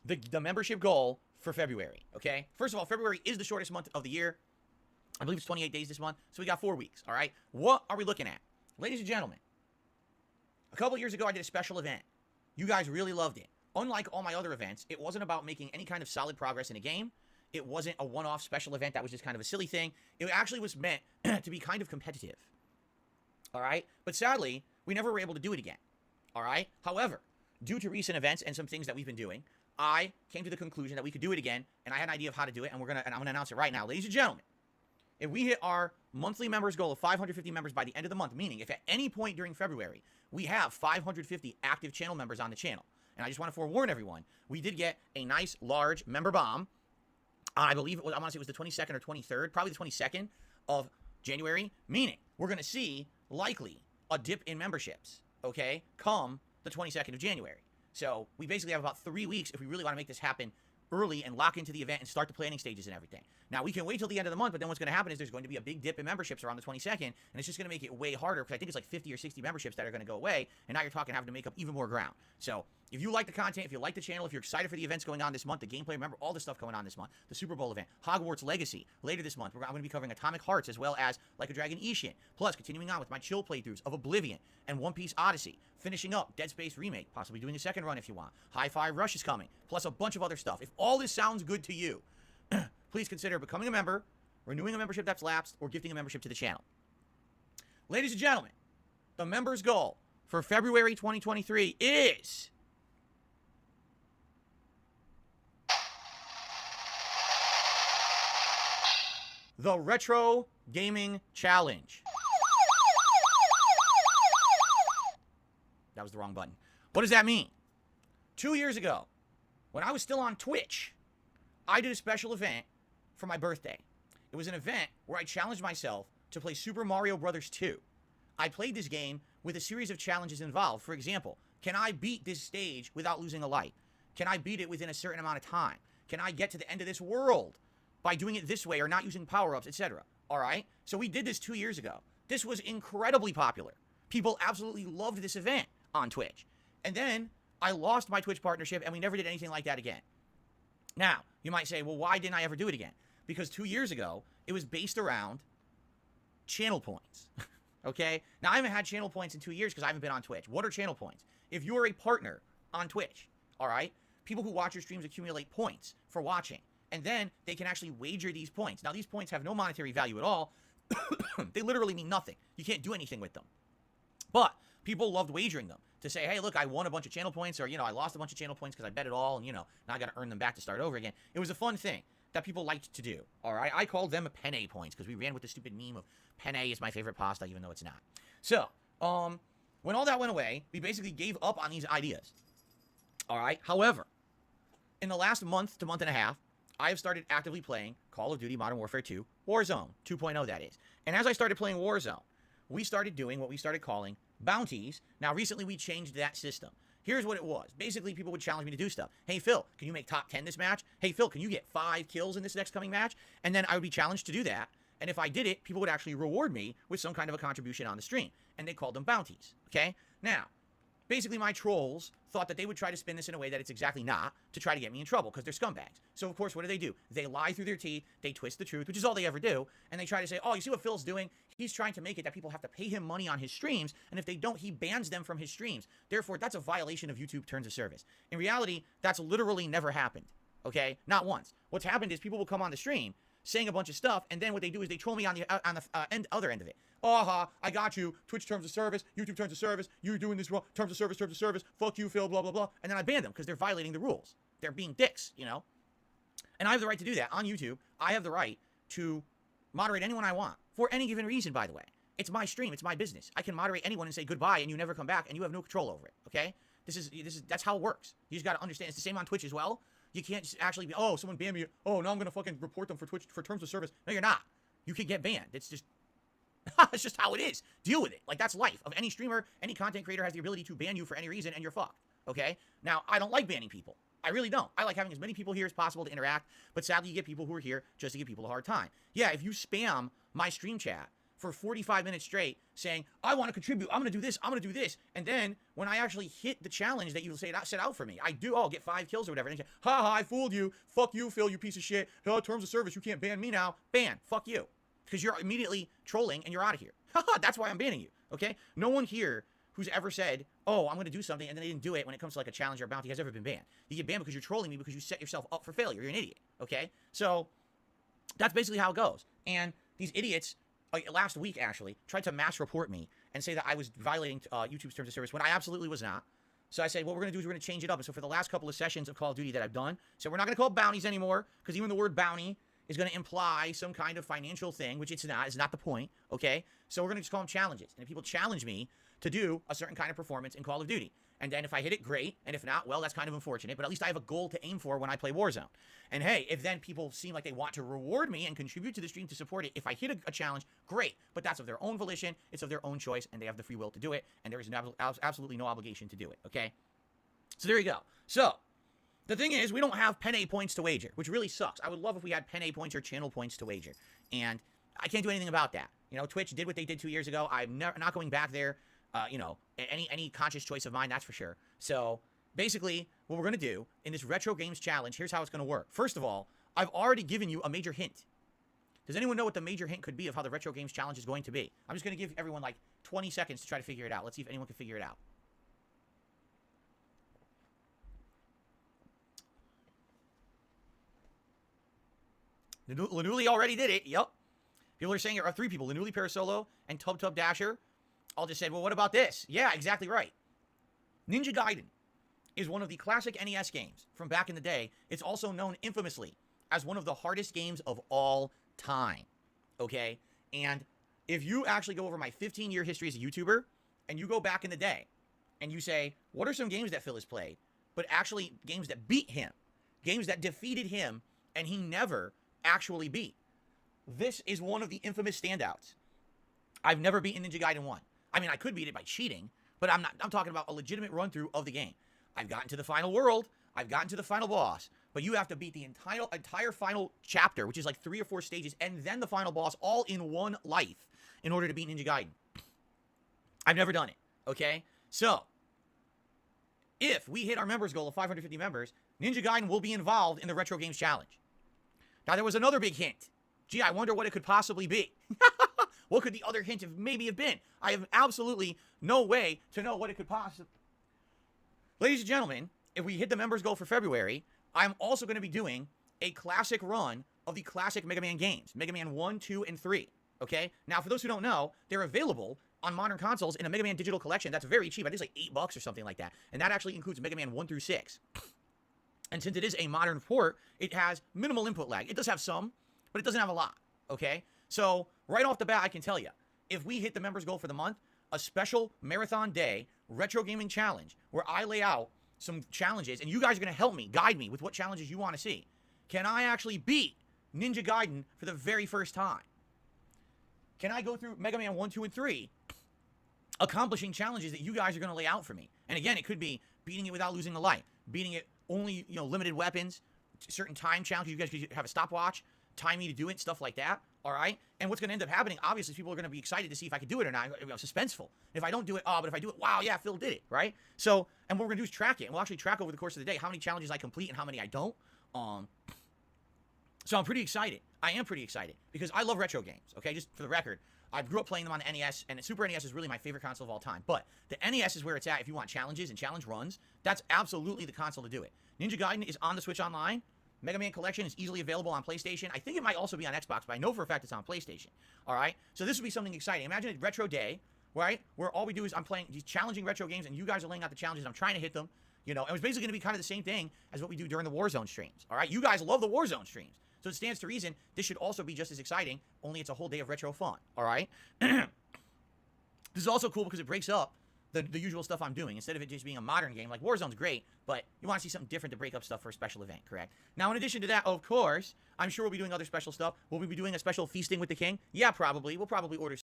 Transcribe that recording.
the membership goal for February, okay? First of all, February is the shortest month of the year. I believe it's 28 days this month, so we got 4 weeks, all right? What are we looking at? Ladies and gentlemen, a couple years ago, I did a special event. You guys really loved it. Unlike all my other events, it wasn't about making any kind of solid progress in a game. It wasn't a one-off special event that was just kind of a silly thing. It actually was meant to be kind of competitive, all right? But sadly, we never were able to do it again, all right? However, due to recent events and some things that we've been doing, I came to the conclusion that we could do it again, and I had an idea of how to do it, and I'm gonna announce it right now. Ladies and gentlemen, if we hit our monthly members goal of 550 members by the end of the month, meaning if at any point during February we have 550 active channel members on the channel, and I just want to forewarn everyone, we did get a nice large member bomb. I believe it was, I want to say it was the 22nd or 23rd, probably the 22nd of January, meaning we're going to see likely a dip in memberships, okay, come the 22nd of January. So we basically have about 3 weeks if we really want to make this happen early and lock into the event and start the planning stages and everything. Now, we can wait till the end of the month, but then what's going to happen is there's going to be a big dip in memberships around the 22nd, and it's just going to make it way harder because I think it's like 50 or 60 memberships that are going to go away, and now you're talking having to make up even more ground. So if you like the content, if you like the channel, if you're excited for the events going on this month, the gameplay, remember all the stuff going on this month, the Super Bowl event, Hogwarts Legacy, later this month, I'm going to be covering Atomic Hearts as well as Like a Dragon Ishin, plus continuing on with my chill playthroughs of Oblivion and One Piece Odyssey, finishing up Dead Space Remake, possibly doing a second run if you want. Hi-Fi Rush is coming, plus a bunch of other stuff. If all this sounds good to you, please consider becoming a member, renewing a membership that's lapsed, or gifting a membership to the channel. Ladies and gentlemen, the members' goal for February 2023 is the Retro Gaming Challenge. That was the wrong button. What does that mean? 2 years ago, when I was still on Twitch, I did a special event for my birthday. It was an event where I challenged myself to play Super Mario Bros. 2. I played this game with a series of challenges involved. For example, can I beat this stage without losing a life? Can I beat it within a certain amount of time? Can I get to the end of this world by doing it this way or not using power-ups, etc.? All right? So we did this 2 years ago. This was incredibly popular. People absolutely loved this event on Twitch. And then I lost my Twitch partnership and we never did anything like that again. Now, you might say, well, why didn't I ever do it again? Because 2 years ago, it was based around channel points. Okay? Now, I haven't had channel points in 2 years because I haven't been on Twitch. What are channel points? If you're a partner on Twitch, all right, people who watch your streams accumulate points for watching. And then they can actually wager these points. Now, these points have no monetary value at all. They literally mean nothing. You can't do anything with them. But people loved wagering them to say, hey, look, I won a bunch of channel points, or, you know, I lost a bunch of channel points because I bet it all, and, you know, now I got to earn them back to start over again. It was a fun thing that people liked to do, all right? I called them penne points because we ran with the stupid meme of penne is my favorite pasta, even though it's not. So, when all that went away, we basically gave up on these ideas, all right? However, in the last month to month and a half, I have started actively playing Call of Duty Modern Warfare 2, Warzone 2.0, that is. And as I started playing Warzone, we started doing what we started calling bounties. Now, recently we changed that system. Here's what it was. Basically, people would challenge me to do stuff. Hey, Phil, can you make top 10 this match? Hey, Phil, can you get 5 kills in this next coming match? And then I would be challenged to do that. And if I did it, people would actually reward me with some kind of a contribution on the stream. And they called them bounties, okay? Now, basically my trolls thought that they would try to spin this in a way that it's exactly not to try to get me in trouble because they're scumbags. So, of course, what do? They lie through their teeth, they twist the truth, which is all they ever do, and they try to say, oh, you see what Phil's doing? He's trying to make it that people have to pay him money on his streams, and if they don't, he bans them from his streams. Therefore, that's a violation of YouTube terms of service. In reality, that's literally never happened, okay? Not once. What's happened is people will come on the stream saying a bunch of stuff, and then what they do is they troll me on the other end of it. Oh, I got you. Twitch terms of service, YouTube terms of service, you're doing this wrong, terms of service, fuck you, Phil, blah, blah, blah. And then I ban them because they're violating the rules. They're being dicks, you know? And I have the right to do that on YouTube. I have the right to moderate anyone I want for any given reason, by the way. It's my stream. It's my business. I can moderate anyone and say goodbye and you never come back and you have no control over it, okay? That's how it works. You just got to understand. It's the same on Twitch as well. You can't just actually be, oh, someone banned me. Oh, now I'm going to fucking report them for Twitch for terms of service. No, you're not. You can get banned. It's just, it's just how it is. Deal with it. Like, that's life. Of any streamer, any content creator has the ability to ban you for any reason, and you're fucked. Okay? Now, I don't like banning people. I really don't. I like having as many people here as possible to interact, but sadly, you get people who are here just to give people a hard time. Yeah, if you spam my stream chat for 45 minutes straight saying, I want to contribute, I'm going to do this, I'm going to do this. And then when I actually hit the challenge that you set out for me, I do, I'll get 5 kills or whatever. And you say, ha ha, I fooled you. Fuck you, Phil, you piece of shit. Oh, terms of service, you can't ban me now. Ban. Fuck you. Because you're immediately trolling and you're out of here. Haha, that's why I'm banning you. Okay? No one here who's ever said, oh, I'm going to do something, and then they didn't do it when it comes to like a challenge or a bounty has ever been banned. You get banned because you're trolling me because you set yourself up for failure. You're an idiot. Okay? So that's basically how it goes. And these idiots, last week actually, tried to mass report me and say that I was violating YouTube's terms of service when I absolutely was not. So I said, what we're going to do is we're going to change it up. And so for the last couple of sessions of Call of Duty that I've done, so we're not going to call it bounties anymore, because even the word bounty is going to imply some kind of financial thing, which it's not. It's not the point, okay? So we're going to just call them challenges. And if people challenge me to do a certain kind of performance in Call of Duty, and then if I hit it, great. And if not, well, that's kind of unfortunate. But at least I have a goal to aim for when I play Warzone. And hey, if then people seem like they want to reward me and contribute to the stream to support it, if I hit a challenge, great. But that's of their own volition. It's of their own choice, and they have the free will to do it. And there is absolutely no obligation to do it, okay? So there you go. So the thing is, we don't have Pen A points to wager, which really sucks. I would love if we had Pen A points or channel points to wager. And I can't do anything about that. You know, Twitch did what they did 2 years ago. I'm not going back there. You know, any conscious choice of mine, that's for sure. So basically, what we're going to do in this Retro Games Challenge, here's how it's going to work. First of all, I've already given you a major hint. Does anyone know what the major hint could be of how the Retro Games Challenge is going to be? I'm just going to give everyone like 20 seconds to try to figure it out. Let's see if anyone can figure it out. Lanuli already did it. Yep. People are saying it are 3 people. Lanuli, Parasolo, and Tub Tub Dasher all just said, well, what about this? Yeah, exactly right. Ninja Gaiden is one of the classic NES games from back in the day. It's also known infamously as one of the hardest games of all time. Okay? And if you actually go over my 15-year history as a YouTuber, and you go back in the day, and you say, what are some games that Phil has played, but actually games that beat him, games that defeated him, and he never actually beat. This is one of the infamous standouts. I've never beaten Ninja Gaiden 1. I mean, I could beat it by cheating, but I'm talking about a legitimate run-through of the game. I've gotten to the final world, I've gotten to the final boss, but you have to beat the entire final chapter, which is like 3 or 4 stages, and then the final boss all in one life in order to beat Ninja Gaiden. I've never done it, okay? So, if we hit our members goal of 550 members, Ninja Gaiden will be involved in the Retro Games Challenge. Now, there was another big hint. Gee, I wonder what it could possibly be. What could the other hint have been? I have absolutely no way to know what it could possibly... Ladies and gentlemen, if we hit the members goal for February, I'm also going to be doing a classic run of the classic Mega Man games. Mega Man 1, 2, and 3. Okay? Now, for those who don't know, they're available on modern consoles in a Mega Man digital collection that's very cheap. I think it's like $8 or something like that. And that actually includes Mega Man 1 through 6. And since it is a modern port, it has minimal input lag. It does have some, but it doesn't have a lot, okay? So, right off the bat, I can tell you, if we hit the members goal for the month, a special Marathon Day Retro Gaming Challenge, where I lay out some challenges, and you guys are going to help me, guide me with what challenges you want to see. Can I actually beat Ninja Gaiden for the very first time? Can I go through Mega Man 1, 2, and 3, accomplishing challenges that you guys are going to lay out for me? And again, it could be beating it without losing the light, beating it only, you know, limited weapons, certain time challenges. You guys could have a stopwatch, time me to do it, stuff like that. All right. And what's going to end up happening, obviously, people are going to be excited to see if I can do it or not. You know, suspenseful. If I don't do it, oh, but if I do it, wow, yeah, Phil did it. Right. So, and what we're going to do is track it. And we'll actually track over the course of the day how many challenges I complete and how many I don't. So I'm pretty excited. I am pretty excited because I love retro games. Okay. Just for the record, I grew up playing them on the NES, and the Super NES is really my favorite console of all time. But the NES is where it's at if you want challenges and challenge runs. That's absolutely the console to do it. Ninja Gaiden is on the Switch Online. Mega Man Collection is easily available on PlayStation. I think it might also be on Xbox, but I know for a fact it's on PlayStation. All right? So this would be something exciting. Imagine a retro day, right, where all we do is I'm playing these challenging retro games, and you guys are laying out the challenges, and I'm trying to hit them. You know, it was basically going to be kind of the same thing as what we do during the Warzone streams. All right? You guys love the Warzone streams. So it stands to reason this should also be just as exciting, only it's a whole day of retro fun. All right? This is also cool because it breaks up the usual stuff I'm doing. Instead of it just being a modern game, like Warzone's great, but you want to see something different to break up stuff for a special event, correct? Now, in addition to that, of course, I'm sure we'll be doing other special stuff. Will we be doing a special Feasting with the King? Yeah, probably. We'll probably order